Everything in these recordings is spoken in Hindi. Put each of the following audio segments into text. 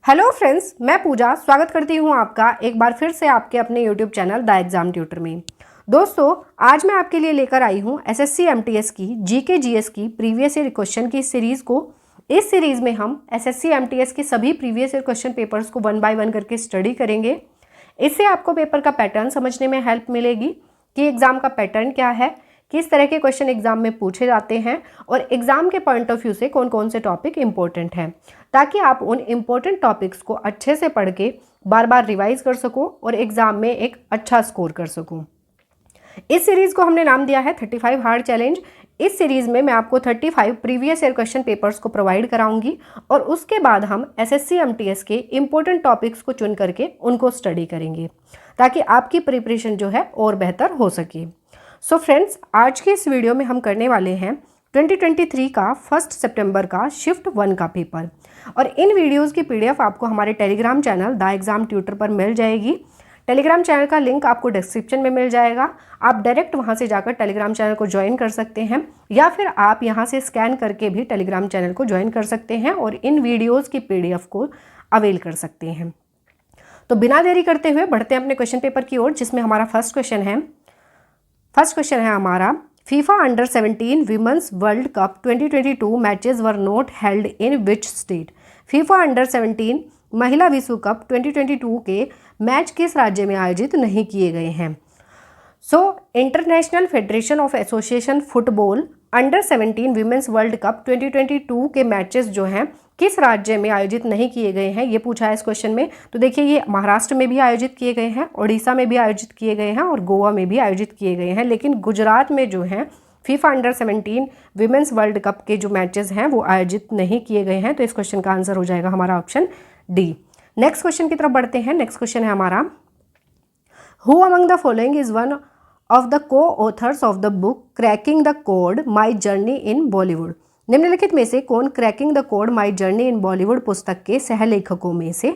हेलो फ्रेंड्स, मैं पूजा स्वागत करती हूं आपका एक बार फिर से आपके अपने YouTube channel the exam tutor में। दोस्तों, आज मैं आपके लिए लेकर आई हूं एसएससी एमटीएस की जीके जीएस की प्रीवियस ईयर क्वेश्चन की सीरीज़ को। इस सीरीज़ में हम एसएससी एमटीएस के सभी प्रीवियस ईयर क्वेश्चन पेपर्स को वन बाय वन करके स्टडी करेंगे। इससे आपको पेपर का पैटर्न समझने में हेल्प मिलेगी कि एग्ज़ाम का पैटर्न क्या है, किस तरह के क्वेश्चन एग्जाम में पूछे जाते हैं और एग्जाम के पॉइंट ऑफ व्यू से कौन कौन से टॉपिक इंपॉर्टेंट हैं, ताकि आप उन इम्पोर्टेंट टॉपिक्स को अच्छे से पढ़ के बार बार रिवाइज कर सको और एग्जाम में एक अच्छा स्कोर कर सको। इस सीरीज को हमने नाम दिया है 35 हार्ड चैलेंज। इस सीरीज में मैं आपको 35 प्रीवियस ईयर क्वेश्चन पेपर्स को प्रोवाइड कराऊंगी और उसके बाद हम एसएससी एमटीएस के इंपॉर्टेंट टॉपिक्स को चुन करके उनको स्टडी करेंगे, ताकि आपकी प्रिपरेशन जो है और बेहतर हो सके। सो फ्रेंड्स, आज के इस वीडियो में हम करने वाले हैं 2023 का 1 सितंबर का शिफ्ट 1 का पेपर, और इन वीडियोस की पीडीएफ आपको हमारे Telegram channel the exam tutor पर मिल जाएगी। टेलीग्राम चैनल का लिंक आपको डिस्क्रिप्शन में मिल जाएगा। आप डायरेक्ट वहां से जाकर टेलीग्राम चैनल को ज्वाइन कर सकते हैं, या फिर आप यहां से स्कैन करके भी टेलीग्राम चैनल को ज्वाइन कर सकते हैं और इन वीडियोज़ की पीडीएफ को अवेल कर सकते हैं। तो बिना देरी करते हुए बढ़ते हैं अपने क्वेश्चन पेपर की ओर, जिसमें हमारा फर्स्ट क्वेश्चन है हमारा, FIFA under 17 women's world cup 2022 matches were not held in which state. FIFA under 17 महिला विश्व कप 2022 के मैच किस राज्य में आयोजित नहीं किए गए हैं। International federation of association football under 17 women's world cup 2022 के मैचेस जो हैं किस राज्य में आयोजित नहीं किए गए हैं, ये पूछा है इस क्वेश्चन में। तो देखिए, ये महाराष्ट्र में भी आयोजित किए गए हैं, उड़ीसा में भी आयोजित किए गए हैं और गोवा में भी आयोजित किए गए हैं, लेकिन गुजरात में जो हैं FIFA under 17 women's world cup के जो मैचेस हैं वो आयोजित नहीं किए गए हैं। तो इस क्वेश्चन का आंसर हो जाएगा हमारा ऑप्शन डी। नेक्स्ट क्वेश्चन की तरफ बढ़ते हैं। नेक्स्ट क्वेश्चन है हमारा, who among the following is one of the co authors of the book cracking the code my journey in Bollywood. निम्नलिखित में से कौन cracking the code my journey in Bollywood पुस्तक के सहलेखकों में से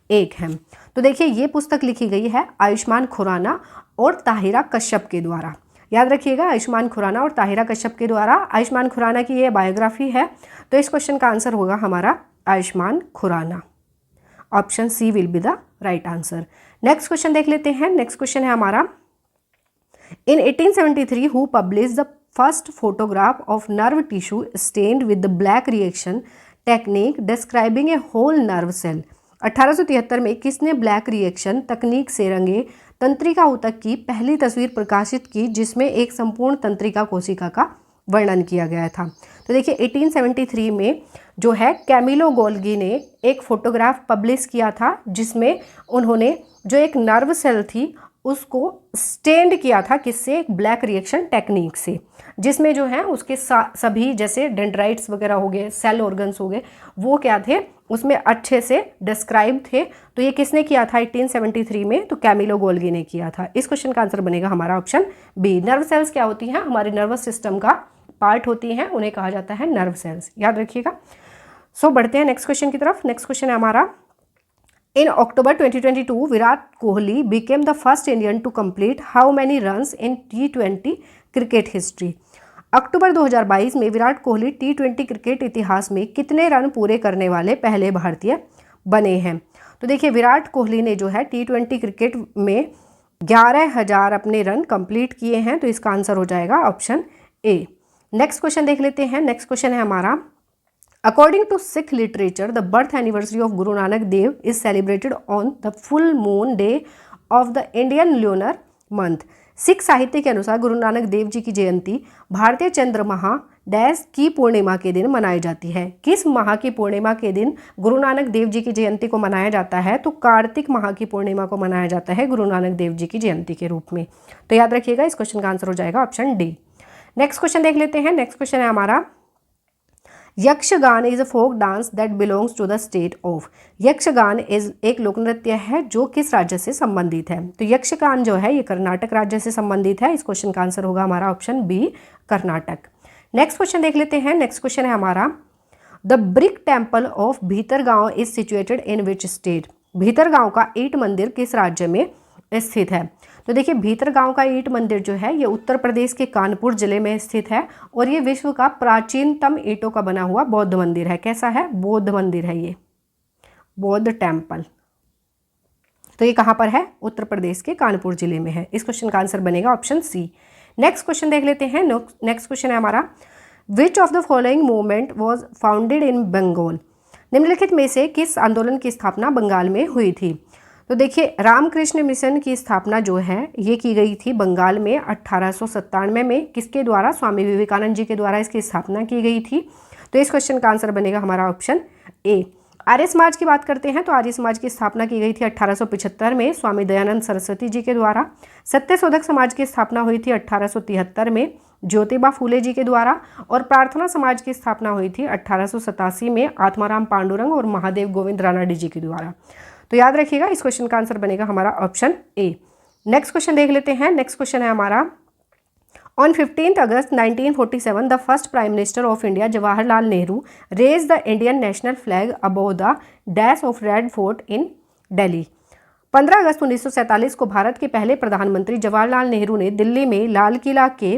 एक हैं। तो देखिए, ये पुस्तक लिखी गई है आयुष्मान खुराना और ताहिरा कश्यप के द्वारा। याद रखिएगा, आयुष्मान खुराना और ताहिरा कश्यप के द्वारा। आयुष्मान खुराना की ये बायोग्राफी है। तो इस क्वेश्चन का आंसर होगा हमारा Ayushmann Khurrana. Option C will be the right answer. Next question देख लेते हैं। नेक्स्ट क्वेश्चन है हमारा, in 1873 who published the first photograph of nerve tissue stained with the black reaction technique describing a whole nerve cell। 1873 में किसने ब्लैक रिएक्शन तकनीक से रंगे तंत्रिका ऊतक की पहली तस्वीर प्रकाशित की, जिसमें एक संपूर्ण तंत्रिका कोशिका का वर्णन किया गया था। तो देखिए, 1873 में जो है कैमिलो गोल्गी ने एक फोटोग्राफ पब्लिश किया था, जिसमें उन्होंने जो एक नर्व सेल थी उसको स्टेंड किया था, किससे, एक ब्लैक रिएक्शन टेक्निक से, जिसमें जो है उसके सभी जैसे डेंड्राइट्स वगैरह हो गए, सेल ऑर्गन्स हो गए, वो क्या थे उसमें अच्छे से डिस्क्राइब थे। तो ये किसने किया था 1873 में? तो कैमिलो गोल्गी ने किया था। इस क्वेश्चन का आंसर बनेगा हमारा ऑप्शन बी। नर्व सेल्स क्या होती हैं? हमारे नर्वस सिस्टम का पार्ट होती हैं, उन्हें कहा जाता है नर्व सेल्स। याद रखिएगा। बढ़ते हैं नेक्स्ट क्वेश्चन की तरफ। नेक्स्ट क्वेश्चन है हमारा, In October 2022, Virat Kohli became the first Indian to complete how many runs in T20 cricket history. October 2022 में विराट कोहली T20 क्रिकेट इतिहास में कितने रन पूरे करने वाले पहले भारतीय बने हैं। तो देखिए, विराट कोहली ने जो है T20 क्रिकेट में 11,000 अपने रन कंप्लीट किए हैं। तो इसका आंसर हो जाएगा ऑप्शन ए। नेक्स्ट क्वेश्चन देख लेते हैं। नेक्स्ट क्वेश्चन है हमारा, According to Sikh literature, the birth anniversary of Guru Nanak Dev is celebrated on the full moon day of the Indian lunar month। Sikh साहित्य के अनुसार गुरु नानक देव जी की जयंती भारतीय चंद्र माह डैश की पूर्णिमा के दिन मनाई जाती है। किस माह की पूर्णिमा के दिन गुरु नानक देव जी की जयंती को मनाया जाता है? तो कार्तिक माह की पूर्णिमा को मनाया जाता है गुरु नानक देव जी की जयंती के रूप में। तो याद रखिएगा, इस क्वेश्चन का आंसर हो जाएगा ऑप्शन डी। नेक्स्ट क्वेश्चन देख लेते हैं। नेक्स्ट क्वेश्चन है हमारा, Yakshagana is a folk dance that belongs to the state of. Yakshagana is एक लोक नृत्य है जो किस राज्य से संबंधित है? तो यक्षगान जो है ये कर्नाटक राज्य से संबंधित है। इस क्वेश्चन का आंसर होगा हमारा option B, Karnataka. Next question देख लेते हैं। नेक्स्ट क्वेश्चन है हमारा, the brick temple of Bhitargaon is situated in which state. Bhitargaon का ईंट मंदिर किस राज्य में स्थित है? तो देखिए, भीतरगांव का ईंट मंदिर जो है ये उत्तर प्रदेश के कानपुर जिले में स्थित है और ये विश्व का प्राचीनतम ईंटों का बना हुआ बौद्ध मंदिर है। कैसा है? बौद्ध मंदिर है ये। बौद्ध टेम्पल। तो ये कहाँ पर है? उत्तर प्रदेश के कानपुर जिले में है। इस क्वेश्चन का आंसर बनेगा ऑप्शन सी। नेक्स्ट क्वेश्चन देख लेते हैं। नेक्स्ट क्वेश्चन है हमारा, which of the following movement was founded in Bengal? निम्नलिखित में से किस आंदोलन की स्थापना बंगाल में हुई थी? तो देखिए, रामकृष्ण मिशन की स्थापना जो है ये की गई थी बंगाल में 1897 में। किसके द्वारा? स्वामी विवेकानंद जी के द्वारा इसकी स्थापना की गई थी। तो इस क्वेश्चन का आंसर बनेगा हमारा ऑप्शन ए। आर्य समाज की बात करते हैं तो आर्य समाज की स्थापना की गई थी 1875 में स्वामी दयानंद सरस्वती जी के द्वारा। सत्यशोधक समाज की स्थापना हुई थी 1873 में ज्योतिबा फूले जी के द्वारा। और प्रार्थना समाज की स्थापना हुई थी 1887 में आत्माराम पांडुरंग और महादेव गोविंद रानडे जी के द्वारा। तो याद रखिएगा, इस क्वेश्चन का आंसर बनेगा हमारा ऑप्शन ए। नेक्स्ट क्वेश्चन देख लेते हैं। नेक्स्ट क्वेश्चन है हमारा, on 15 August 1947 the first prime minister of India Jawaharlal Nehru raised the Indian national flag above the dash of red fort in Delhi. 15 August 1947 को भारत के पहले प्रधानमंत्री जवाहरलाल नेहरू ने दिल्ली में लाल किला के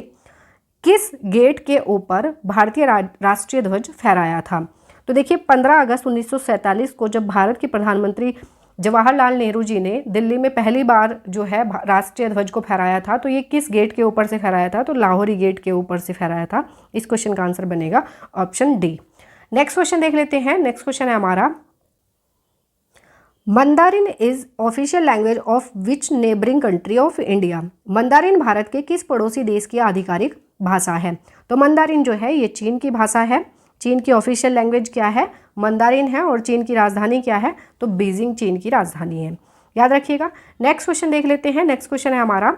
किस गेट के ऊपर भारतीय राष्ट्रीय ध्वज फहराया था? तो देखिए, 15 अगस्त 1947 को जब भारत के प्रधानमंत्री जवाहरलाल नेहरू जी ने दिल्ली में पहली बार जो है राष्ट्रीय ध्वज को फहराया था, तो ये किस गेट के ऊपर से फहराया था? तो लाहौरी गेट के ऊपर से फहराया था। इस क्वेश्चन का आंसर बनेगा ऑप्शन डी। नेक्स्ट क्वेश्चन देख लेते हैं। नेक्स्ट क्वेश्चन है हमारा, Mandarin is official language of which neighbouring country of India? Mandarin Bharat के किस पड़ोसी देश की आधिकारिक भाषा है? तो मंदारिन जो है ये चीन की भाषा है। चीन की ऑफिशियल लैंग्वेज क्या है? मंदारिन है। और चीन की राजधानी क्या है? तो बीजिंग चीन की राजधानी है। याद रखिएगा। नेक्स्ट क्वेश्चन देख लेते हैं। नेक्स्ट क्वेश्चन है हमारा,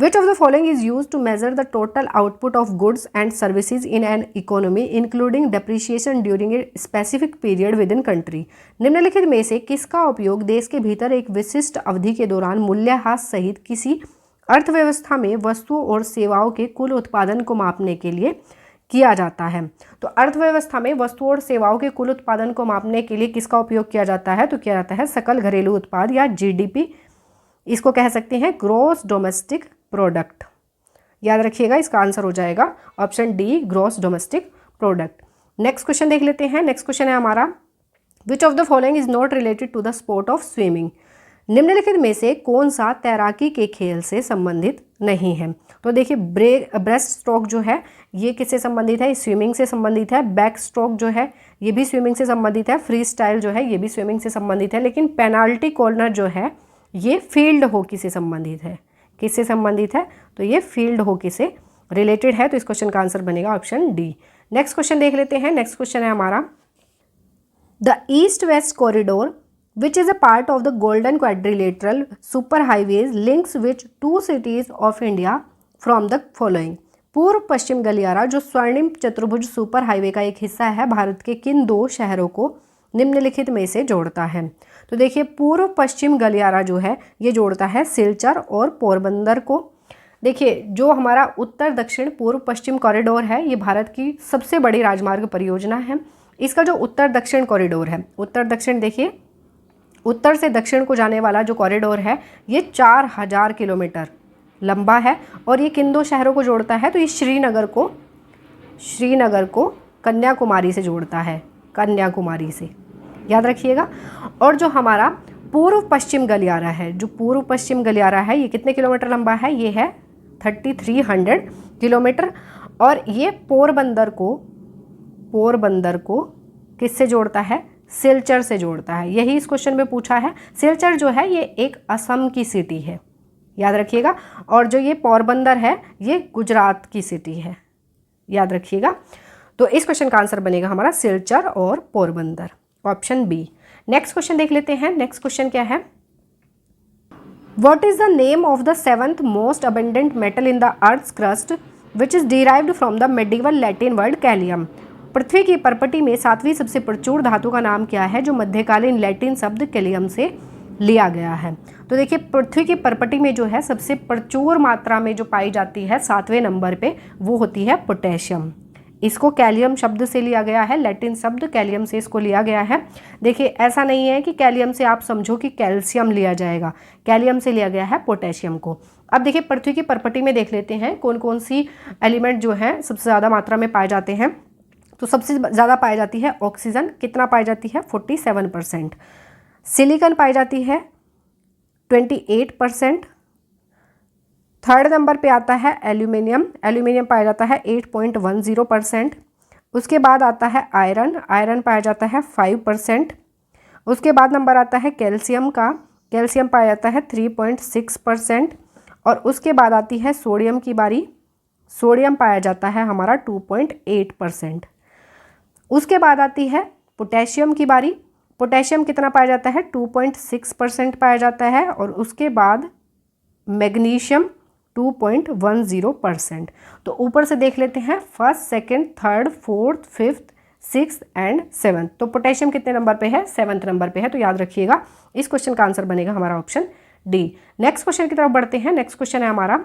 which of the following is use to measure the total output of goods and services in an economy including depreciation during a specific period within country? निम्नलिखित में से किसका उपयोग देश के भीतर एक विशिष्ट अवधि के दौरान मूल्यह्रास सहित किसी अर्थव्यवस्था में वस्तुओं और सेवाओं के कुल उत्पादन को मापने के लिए किया जाता है? तो अर्थव्यवस्था में वस्तुओं और सेवाओं के कुल उत्पादन को मापने के लिए किसका उपयोग किया जाता है? तो किया जाता है सकल घरेलू उत्पाद या जीडीपी। इसको कह सकते हैं ग्रॉस डोमेस्टिक प्रोडक्ट। याद रखिएगा, इसका आंसर हो जाएगा option D, gross domestic product. Next question देख लेते हैं। नेक्स्ट क्वेश्चन है हमारा, which of the following is not related to the sport of swimming? निम्नलिखित में से कौन सा तैराकी के खेल से संबंधित नहीं है? तो देखिए, ब्रेस्ट स्ट्रोक जो है ये किससे संबंधित है? स्विमिंग से संबंधित है। बैक स्ट्रोक जो है ये भी स्विमिंग से संबंधित है। फ्री स्टाइल जो है ये भी स्विमिंग से संबंधित है। लेकिन पेनाल्टी कॉर्नर जो है ये फील्ड हॉकी से संबंधित है। किससे संबंधित है? तो ये फील्ड हॉकी से रिलेटेड है। तो इस क्वेश्चन का आंसर बनेगा ऑप्शन डी। नेक्स्ट क्वेश्चन देख लेते हैं। नेक्स्ट क्वेश्चन है हमारा, the east west corridor which is a part of the golden quadrilateral superhighways links which two cities of India from the following? पूर्व पश्चिम गलियारा जो स्वर्णिम चतुर्भुज सुपर हाईवे का एक हिस्सा है भारत के किन दो शहरों को निम्नलिखित में से जोड़ता है? तो देखिए, पूर्व पश्चिम गलियारा जो है ये जोड़ता है सिलचर और पोरबंदर को। देखिए, जो हमारा उत्तर दक्षिण पूर्व पश्चिम कॉरिडोर है ये भारत की सबसे बड़ी राजमार्ग परियोजना है। इसका जो उत्तर दक्षिण कॉरिडोर है, उत्तर दक्षिण देखिए, उत्तर से दक्षिण को जाने वाला जो कॉरिडोर है ये 4000 किलोमीटर लंबा है। और ये किन दो शहरों को जोड़ता है? तो ये श्रीनगर को कन्याकुमारी से जोड़ता है, कन्याकुमारी से। याद रखिएगा। और जो हमारा पूर्व पश्चिम गलियारा है, जो पूर्व पश्चिम गलियारा है ये कितने किलोमीटर लंबा है? ये है 3300 किलोमीटर। और ये पोरबंदर को किससे जोड़ता है? सिलचर से जोड़ता है। यही इस क्वेश्चन में पूछा है। सिलचर जो है ये एक असम की सिटी है, याद रखिएगा। और जो ये पोरबंदर है ये गुजरात की सिटी है, याद रखिएगा। तो इस क्वेश्चन का आंसर बनेगा हमारा सिलचर और Porbandar, option B. Next question देख लेते हैं। नेक्स्ट क्वेश्चन क्या है, what is the name of the 7th most abundant metal in the earth's crust which is derived from the medieval Latin word kalium? पृथ्वी की परपटी में 7वीं सबसे प्रचुर धातु का नाम क्या है जो मध्यकालीन लैटिन शब्द कैलियम से लिया गया है? तो देखिए, पृथ्वी की परपटी में जो है सबसे प्रचुर मात्रा में जो पाई जाती है 7वें नंबर पे वो होती है पोटेशियम। इसको कैलियम शब्द से लिया गया है, लैटिन शब्द कैलियम से इसको लिया गया है। देखिए, ऐसा नहीं है कि कैलियम से आप समझो कि कैल्शियम लिया जाएगा, कैलियम से लिया गया है पोटेशियम को। अब देखिए, पृथ्वी की परपटी में देख लेते हैं कौन कौन सी एलिमेंट जो है सबसे ज़्यादा मात्रा में पाए जाते हैं। तो सबसे ज़्यादा पाई जाती है ऑक्सीजन, कितना पाई जाती है 47%। सिलिकॉन पाई जाती है 28%। थर्ड नंबर पे आता है एल्यूमिनियम, एल्यूमिनियम पाया जाता है 8.10%। उसके बाद आता है आयरन, आयरन पाया जाता है 5%। उसके बाद नंबर आता है कैल्शियम का, कैल्शियम पाया जाता है 3.6%। और उसके बाद आती है सोडियम की बारी, सोडियम पाया जाता है हमारा 2.8%। उसके बाद आती है पोटेशियम की बारी, पोटेशियम कितना पाया जाता है 2.6% पाया जाता है। और उसके बाद मैग्नीशियम 2.10%। तो ऊपर से देख लेते हैं first, second, third, fourth, fifth, sixth and seventh. तो पोटेशियम कितने नंबर पे है, 7th नंबर पे है। तो याद रखिएगा इस क्वेश्चन का आंसर बनेगा हमारा ऑप्शन डी। नेक्स्ट क्वेश्चन की तरफ बढ़ते हैं। नेक्स्ट क्वेश्चन है हमारा,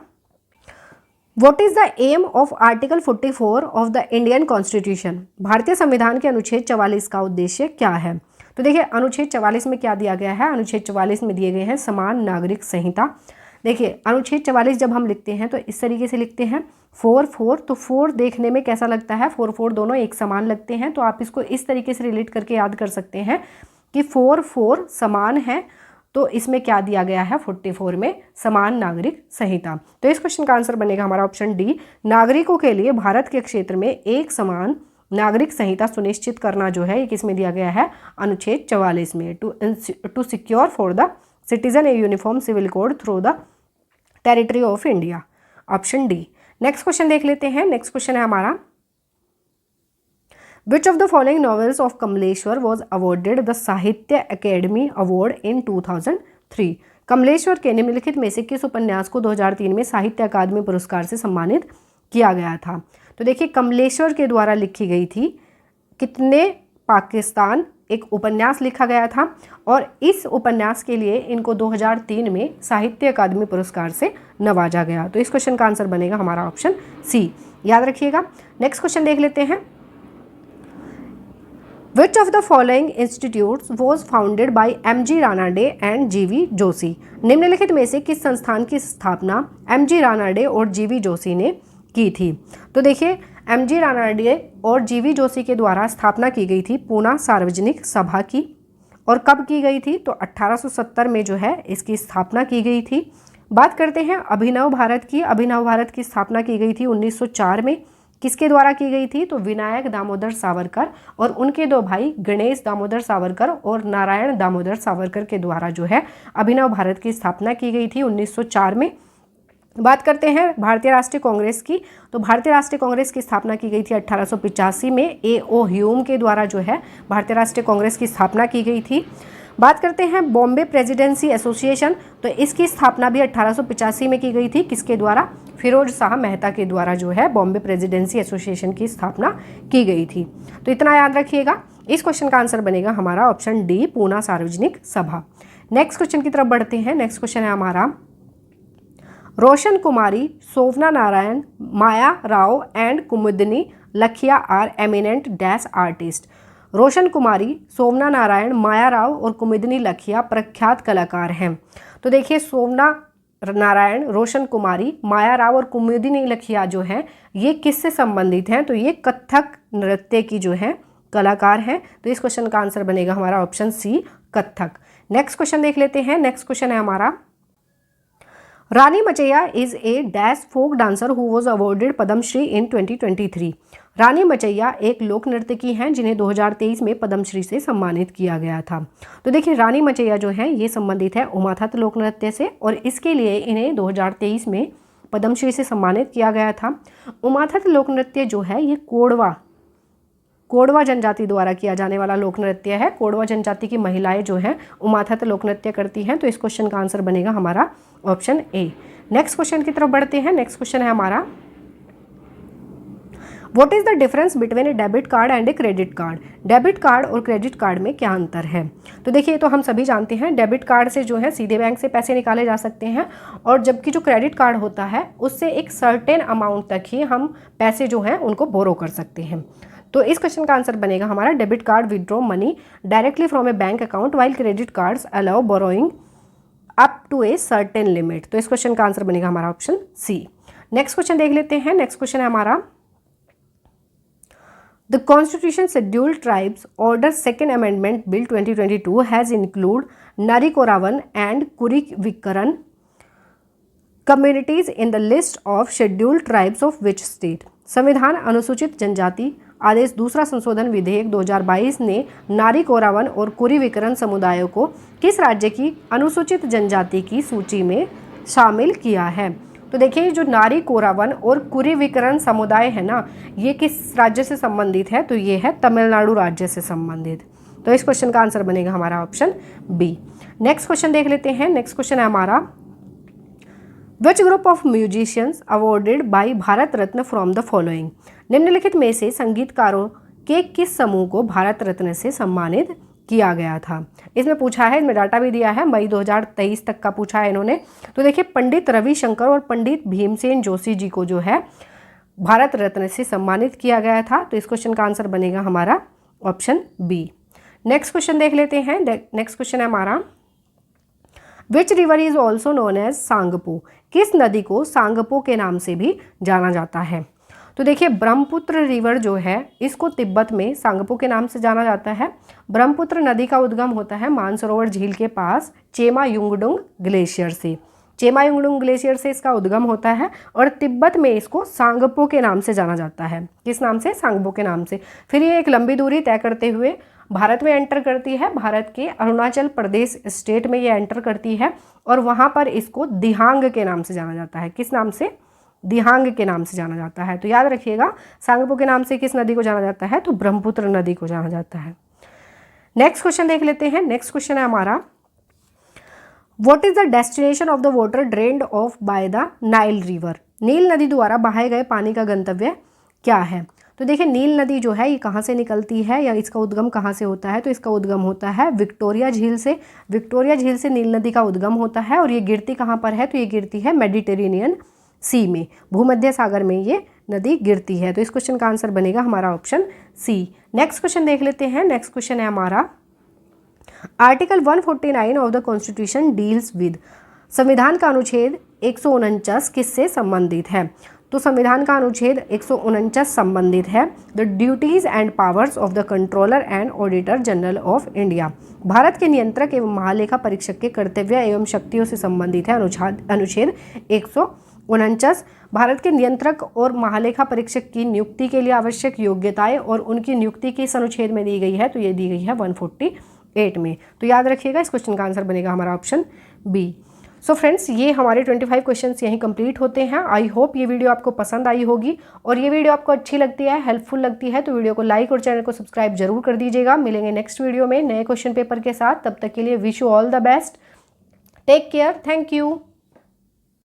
what is the aim of article 44 of the Indian constitution. भारतीय संविधान के अनुच्छेद 44 का उद्देश्य क्या है। तो देखिए अनुच्छेद 44 में क्या दिया गया है, अनुच्छेद 44 में दिए गए हैं समान नागरिक संहिता। देखिए अनुच्छेद 44 जब हम लिखते हैं तो इस तरीके से लिखते हैं 4 तो 4 देखने में कैसा लगता है, 4 दोनों एक समान लगते हैं। तो आप इसको इस तरीके से रिलेट करके याद कर सकते हैं कि 4 समान है, तो इसमें क्या दिया गया है 44 में समान नागरिक संहिता। तो इस क्वेश्चन का आंसर बनेगा हमारा ऑप्शन डी। नागरिकों के लिए भारत के क्षेत्र में एक समान नागरिक संहिता सुनिश्चित करना जो है ये किस में दिया गया है, अनुच्छेद 44 में। To secure for the citizen a uniform civil code through the territory of India, option D. Next question देख लेते हैं। नेक्स्ट क्वेश्चन है हमारा, which of the following novels of Kamleshwar was awarded the Sahitya Akademi award in 2003। Kamleshwar के निम्नलिखित में से किस उपन्यास को 2003 में साहित्य अकादमी पुरस्कार से सम्मानित किया गया था। तो देखिए कमलेश्वर के द्वारा लिखी गई थी कितने पाकिस्तान, एक उपन्यास लिखा गया था और इस उपन्यास के लिए इनको 2003 में साहित्य अकादमी पुरस्कार से नवाजा गया। तो इस क्वेश्चन का आंसर बनेगा हमारा ऑप्शन सी, याद रखिएगा। नेक्स्ट क्वेश्चन देख लेते हैं, विच of the following institutes was founded by MG Ranade and GV Joshi. निम्नलिखित में से किस संस्थान की स्थापना MG रानाडे और GV जोशी ने की थी। तो देखिए MG रानाडे और GV जोशी के द्वारा स्थापना की गई थी पूना सार्वजनिक सभा की। और कब की गई थी, तो 1870 में जो है इसकी स्थापना की गई थी। बात करते हैं अभिनव भारत की, अभिनव भारत की स्थापना की गई थी 1904 में। किसके द्वारा की गई थी, तो विनायक दामोदर सावरकर और उनके दो भाई गणेश दामोदर सावरकर और नारायण दामोदर सावरकर के द्वारा जो है अभिनव भारत की स्थापना की गई थी 1904 में। बात करते हैं भारतीय राष्ट्रीय कांग्रेस की, तो भारतीय राष्ट्रीय कांग्रेस की स्थापना की गई थी 1885 में। A.O. ह्यूम के द्वारा जो है भारतीय राष्ट्रीय कांग्रेस की स्थापना की गई थी। बात करते हैं बॉम्बे प्रेसिडेंसी एसोसिएशन, तो इसकी स्थापना भी 1885 में की गई थी। किसके द्वारा, फिरोज शाह मेहता के द्वारा जो है बॉम्बे प्रेसिडेंसी एसोसिएशन की स्थापना की गई थी। तो इतना याद रखिएगा। इस क्वेश्चन का आंसर बनेगा हमारा ऑप्शन डी, पूना सार्वजनिक सभा। नेक्स्ट क्वेश्चन की तरफ बढ़ते हैं। नेक्स्ट क्वेश्चन है हमारा, रोशन कुमारी, शोभना नारायण, माया राव एंड कुमुदिनी लखिया आर एमिनेंट डैश आर्टिस्ट। रोशन कुमारी, शोभना नारायण, माया राव और कुमुदिनी लखिया प्रख्यात कलाकार हैं। तो देखिए शोभना नारायण, रोशन कुमारी, माया राव और कुमुदिनी लखिया जो हैं ये किससे संबंधित हैं, तो ये कथक नृत्य की जो है कलाकार हैं। तो इस क्वेश्चन का आंसर बनेगा हमारा option C, Kathak. Next question देख लेते हैं। नेक्स्ट क्वेश्चन है हमारा, Rani Machaiah is a dash folk dancer who was awarded Padma Shri in 2023। Rani Machaiah एक लोक नर्तकी हैं जिन्हें 2023 में पद्मश्री से सम्मानित किया गया था। तो देखिए रानी मचैया जो हैं ये संबंधित है उमाथत लोक नृत्य से और इसके लिए इन्हें 2023 में पद्मश्री से सम्मानित किया गया था। उमाथत लोक नृत्य जो है ये कोडवा जनजाति द्वारा किया जाने वाला लोक नृत्य है। कोडवा जनजाति की महिलाएं जो हैं उमाथत लोक नृत्य करती हैं। तो इस क्वेश्चन का आंसर बनेगा हमारा ऑप्शन ए। नेक्स्ट क्वेश्चन की तरफ बढ़ते हैं। नेक्स्ट क्वेश्चन है हमारा, what is the difference between A debit card and a credit card. Debit card और क्रेडिट कार्ड में क्या अंतर है। तो देखिए तो हम सभी जानते हैं डेबिट कार्ड से जो है सीधे बैंक से पैसे निकाले जा सकते हैं और जबकि जो क्रेडिट कार्ड होता है उससे एक सर्टेन अमाउंट तक ही हम पैसे जो हैं उनको बोरो कर सकते हैं। तो इस क्वेश्चन का आंसर बनेगा हमारा, debit card withdraw money directly from a bank account while credit cards allow borrowing up to a certain limit. तो इस क्वेश्चन का आंसर बनेगा हमारा ऑप्शन सी। नेक्स्ट क्वेश्चन देख लेते हैं। नेक्स्ट क्वेश्चन है हमारा, The Constitution Scheduled Tribes Order Second Amendment Bill 2022 has included Narikoravan and Kurivikaran communities in the list of scheduled tribes of which state? संविधान अनुसूचित जनजाति आदेश दूसरा संशोधन विधेयक 2022 ने नारीकोरावन और कुरीविकरण समुदायों को किस राज्य की अनुसूचित जनजाति की सूची में शामिल किया है? तो देखिए जो नारी कोरावन और कुरीविकरण समुदाय है ना, ये किस राज्य से संबंधित है? तो ये है तमिलनाडु राज्य से संबंधित। तो इस क्वेश्चन का आंसर बनेगा हमारा ऑप्शन बी। नेक्स्ट क्वेश्चन देख लेते हैं। नेक्स्ट क्वेश्चन है हमारा, which group of musicians awarded bye Bharat Ratna from the following? निम्नलिखित में से संगीतकारों के किस समूह को भारत रत्न से सम्मानित किया गया था? इसमें पूछा है, इसमें डाटा भी दिया है, मई 2023 तक का पूछा है इन्होंने। तो देखिए पंडित रविशंकर और पंडित भीमसेन जोशी जी को जो है भारत रत्न से सम्मानित किया गया था। तो इस क्वेश्चन का आंसर बनेगा हमारा ऑप्शन बी। नेक्स्ट क्वेश्चन देख लेते हैं। नेक्स्ट क्वेश्चन है हमारा, which river is also known as Tsangpo? किस नदी को सांगपो के नाम से भी जाना जाता है? तो देखिए ब्रह्मपुत्र रिवर जो है इसको तिब्बत में सांगपो के नाम से जाना जाता है। ब्रह्मपुत्र नदी का उद्गम होता है मानसरोवर झील के पास चेमायुंगडुंग ग्लेशियर से। चेमायुंगडुंग ग्लेशियर से इसका उद्गम होता है और तिब्बत में इसको सांगपो के नाम से जाना जाता है। किस नाम से? सांगपो के नाम से। फिर ये एक लंबी दूरी तय करते हुए भारत में एंटर करती है। भारत के अरुणाचल प्रदेश स्टेट में ये एंटर करती है और वहाँ पर इसको दिहांग के नाम से जाना जाता है। किस नाम से? दिहांग के नाम से जाना जाता है। तो याद रखिएगा सांगपो के नाम से किस नदी को जाना जाता है? तो ब्रह्मपुत्र नदी को जाना जाता है। नेक्स्ट क्वेश्चन देख लेते हैं। नेक्स्ट क्वेश्चन है हमारा, what is the destination of the water drained off by the Nile river? नील नदी द्वारा बहाए गए पानी का गंतव्य क्या है? तो देखिए नील नदी जो है ये कहाँ से निकलती है या इसका उद्गम कहाँ से होता है? तो इसका उद्गम होता है विक्टोरिया झील से। विक्टोरिया झील से नील नदी का उद्गम होता है और ये गिरती कहाँ पर है? तो ये गिरती है मेडिटेरेनियन सी में, भूमध्य सागर में ये नदी गिरती है। तो इस क्वेश्चन का आंसर बनेगा हमारा ऑप्शन सी। नेक्स्ट क्वेश्चन देख लेते हैं। नेक्स्ट क्वेश्चन है हमारा, article 149 of the constitution deals with? संविधान का अनुच्छेद 149 किससे संबंधित है? तो संविधान का अनुच्छेद 149 संबंधित है the duties and powers of the controller and auditor general of India. Bharat के नियंत्रक एवं महालेखा परीक्षक के कर्तव्य एवं शक्तियों से संबंधित है अनुच्छेद 149। भारत के नियंत्रक और महालेखा परीक्षक की नियुक्ति के लिए आवश्यक योग्यताएं और उनकी नियुक्ति किस अनुच्छेद में दी गई है? तो ये दी गई है 148 में। तो याद रखिएगा इस क्वेश्चन का आंसर बनेगा हमारा ऑप्शन बी। सो फ्रेंड्स ये हमारे 25 क्वेश्चंस यहीं कंप्लीट होते हैं। आई होप ये वीडियो आपको पसंद आई होगी और ये वीडियो आपको अच्छी लगती है, हेल्पफुल लगती है तो वीडियो को लाइक और चैनल को सब्सक्राइब जरूर कर दीजिएगा। मिलेंगे नेक्स्ट वीडियो में नए क्वेश्चन पेपर के साथ। तब तक के लिए wish you all the best. Take care. Thank you.